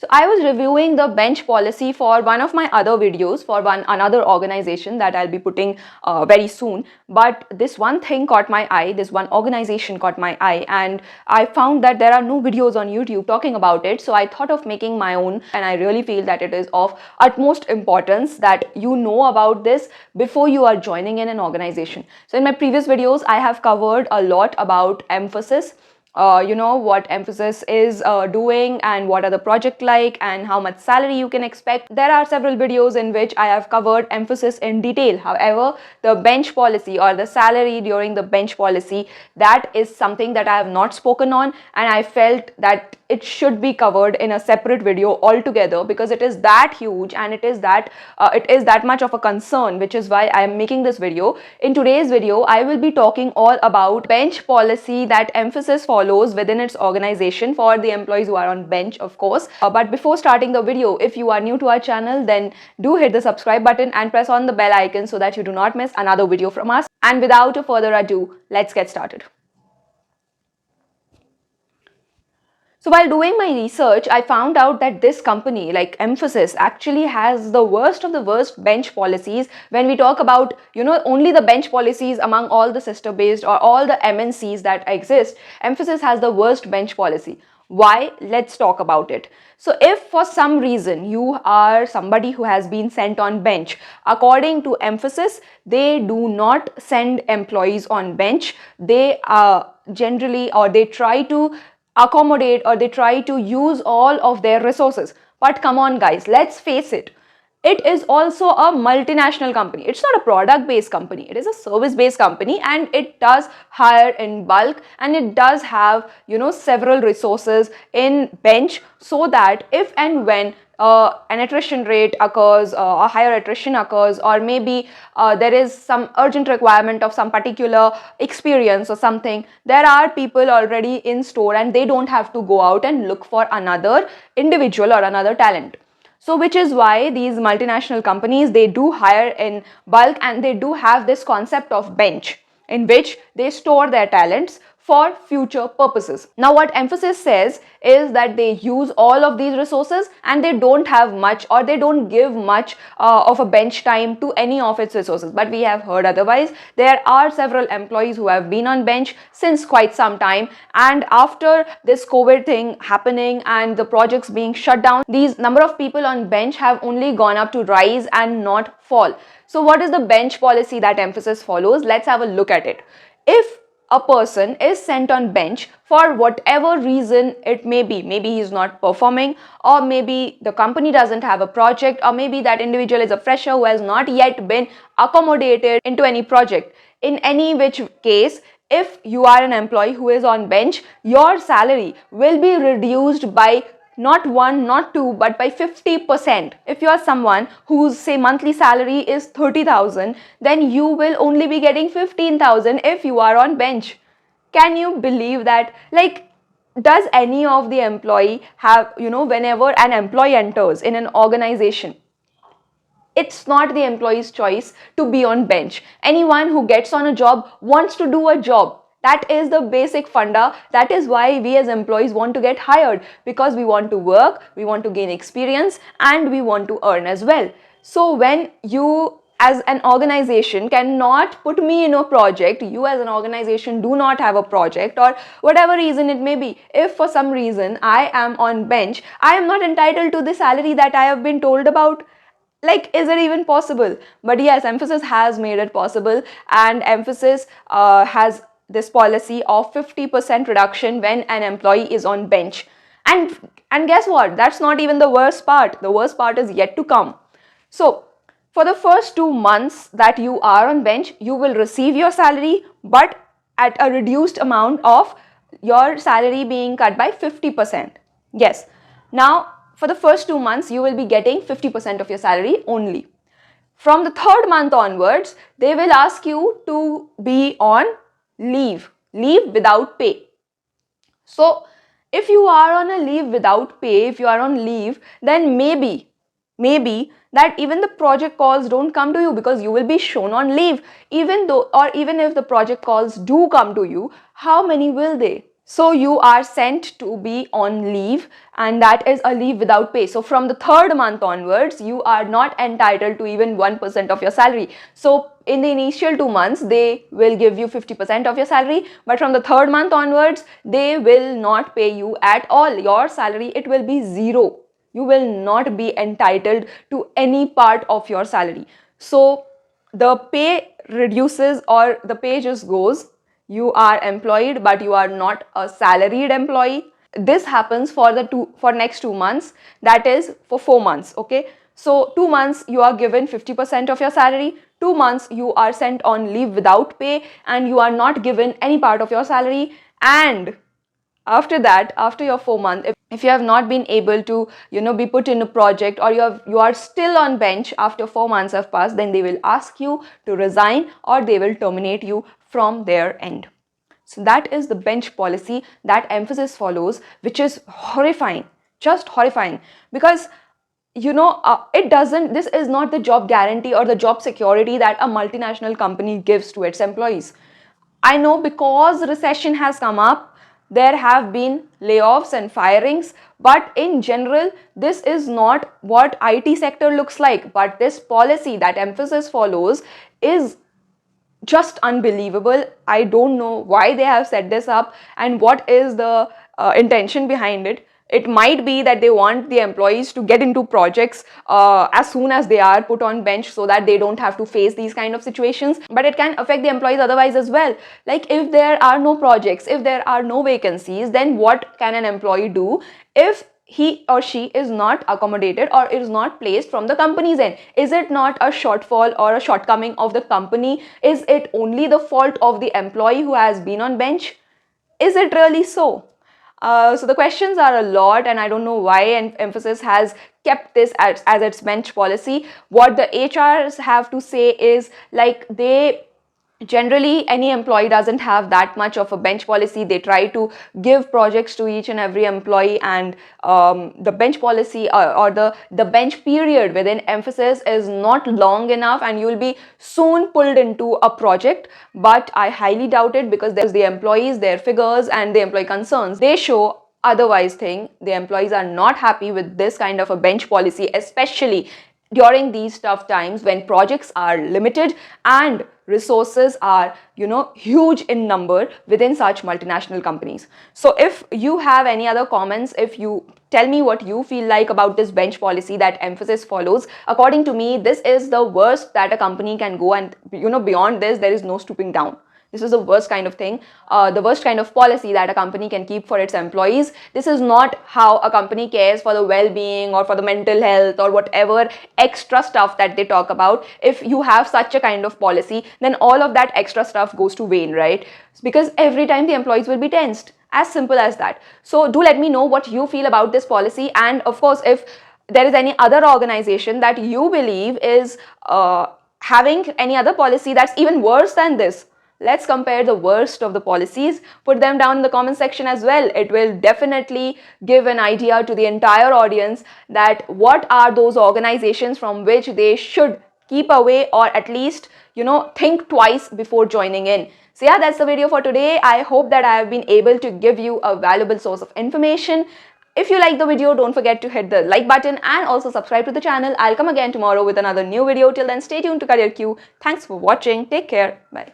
So I was reviewing the bench policy for one of my other videos for another organization that I'll be putting very soon. But this one thing caught my eye, this one organization caught my eye, and I found that there are no videos on YouTube talking about it. So I thought of making my own, and I really feel that it is of utmost importance that you know about this before you are joining in an organization. So in my previous videos, I have covered a lot about Mphasis. What Mphasis is doing and what are the project like and how much salary you can expect. There are several videos in which I have covered Mphasis in detail. However, the bench policy or the salary during the bench policy, that is something that I have not spoken on, and I felt that it should be covered in a separate video altogether because it is that huge and it is that much of a concern, which is why I am making this video. In today's video, I will be talking all about bench policy that Mphasis follows within its organization for the employees who are on bench, of course. But before starting the video, if you are new to our channel, then do hit the subscribe button and press on the bell icon so that you do not miss another video from us. And without further ado, let's get started. So while doing my research, I found out that this company like Mphasis actually has the worst of the worst bench policies. When we talk about, only the bench policies among all the sister-based or all the MNCs that exist, Mphasis has the worst bench policy. Why? Let's talk about it. So if for some reason you are somebody who has been sent on bench, according to Mphasis, they do not send employees on bench. They generally, or they try to accommodate, or they try to use all of their resources. But come on guys, let's face it, it is also a multinational company. It's not a product based company, it is a service based company, and it does hire in bulk, and it does have several resources in bench, so that if and when an attrition rate occurs, a higher attrition occurs, or maybe there is some urgent requirement of some particular experience or something, there are people already in store and they don't have to go out and look for another individual or another talent. So which is why these multinational companies, they do hire in bulk, and they do have this concept of bench in which they store their talents for future purposes. Now what Mphasis says is that they use all of these resources and they don't have much, or they don't give much of a bench time to any of its resources. But we have heard otherwise. There are several employees who have been on bench since quite some time, and after this COVID thing happening and the projects being shut down, these number of people on bench have only gone up to rise and not fall. So what is the bench policy that Mphasis follows? Let's have a look at it. If a person is sent on bench for whatever reason it may be, maybe he's not performing, or maybe the company doesn't have a project, or maybe that individual is a fresher who has not yet been accommodated into any project. In any which case, if you are an employee who is on bench, your salary will be reduced by not 1, not 2, but by 50%. If you are someone whose say monthly salary is 30,000, then you will only be getting 15,000 if you are on bench. Can you believe that? Like, does any of the employee have, whenever an employee enters in an organization, it's not the employee's choice to be on bench. Anyone who gets on a job wants to do a job. That is the basic funda. That is why we as employees want to get hired, because we want to work, we want to gain experience, and we want to earn as well. So when you as an organization cannot put me in a project, you as an organization do not have a project, or whatever reason it may be, if for some reason I am on bench, I am not entitled to the salary that I have been told about. Like, is it even possible? But yes, Mphasis has made it possible, and Mphasis has this policy of 50% reduction when an employee is on bench. And guess what? That's not even the worst part. The worst part is yet to come. So for the first 2 months that you are on bench, you will receive your salary, but at a reduced amount of your salary being cut by 50%. Yes. Now, for the first 2 months, you will be getting 50% of your salary only. From the 3rd month onwards, they will ask you to be on leave without pay. So if you are on a leave without pay, if you are on leave, then maybe that even the project calls don't come to you, because you will be shown on leave. Even if the project calls do come to you, how many will they? So you are sent to be on leave, and that is a leave without pay. So from the third month onwards, you are not entitled to even 1% of your salary. So in the initial 2 months, they will give you 50% of your salary, but from the third month onwards, they will not pay you at all. Your salary, it will be zero. You will not be entitled to any part of your salary. So the pay reduces, or the pay just goes. You are employed, but you are not a salaried employee. This happens for next 2 months, that is for 4 months. Okay, so 2 months you are given 50% of your salary, 2 months you are sent on leave without pay, and you are not given any part of your salary. And after that, after your 4 months, if you have not been able to be put in a project, or you are still on bench after 4 months have passed, then they will ask you to resign, or they will terminate you from their end. So that is the bench policy that Mphasis follows, which is horrifying, just horrifying, because this is not the job guarantee or the job security that a multinational company gives to its employees. I know, because recession has come up, there have been layoffs and firings, but in general, this is not what IT sector looks like. But this policy that Mphasis follows is just unbelievable. I don't know why they have set this up and what is the intention behind it. It might be that they want the employees to get into projects as soon as they are put on bench, so that they don't have to face these kind of situations. But it can affect the employees otherwise as well. Like, if there are no projects, if there are no vacancies, then what can an employee do if he or she is not accommodated or is not placed from the company's end? Is it not a shortfall or a shortcoming of the company? Is it only the fault of the employee who has been on bench? Is it really so? So the questions are a lot, and I don't know why Mphasis has kept this as its bench policy. What the HRs have to say is, like, they generally, any employee doesn't have that much of a bench policy. They try to give projects to each and every employee, and the bench policy, or the bench period within Mphasis is not long enough, and you will be soon pulled into a project. But I highly doubt it, because there's the employees, their figures and the employee concerns, they show otherwise thing. The employees are not happy with this kind of a bench policy, especially during these tough times when projects are limited and resources are huge in number within such multinational companies. So if you have any other comments, if you tell me what you feel like about this bench policy that Mphasis follows. According to me, this is the worst that a company can go, and beyond this there is no stooping down. This is the worst kind of thing, the worst kind of policy that a company can keep for its employees. This is not how a company cares for the well-being or for the mental health or whatever extra stuff that they talk about. If you have such a kind of policy, then all of that extra stuff goes to vain, right? Because every time the employees will be tensed. As simple as that. So do let me know what you feel about this policy, and of course, if there is any other organization that you believe is having any other policy that's even worse than this, let's compare the worst of the policies. Put them down in the comment section as well. It will definitely give an idea to the entire audience that what are those organizations from which they should keep away, or at least think twice before joining in. So yeah, that's the video for today. I hope that I have been able to give you a valuable source of information. If you like the video, don't forget to hit the like button and also subscribe to the channel. I'll come again tomorrow with another new video. Till then, stay tuned to CareerQ. Thanks for watching. Take care. Bye.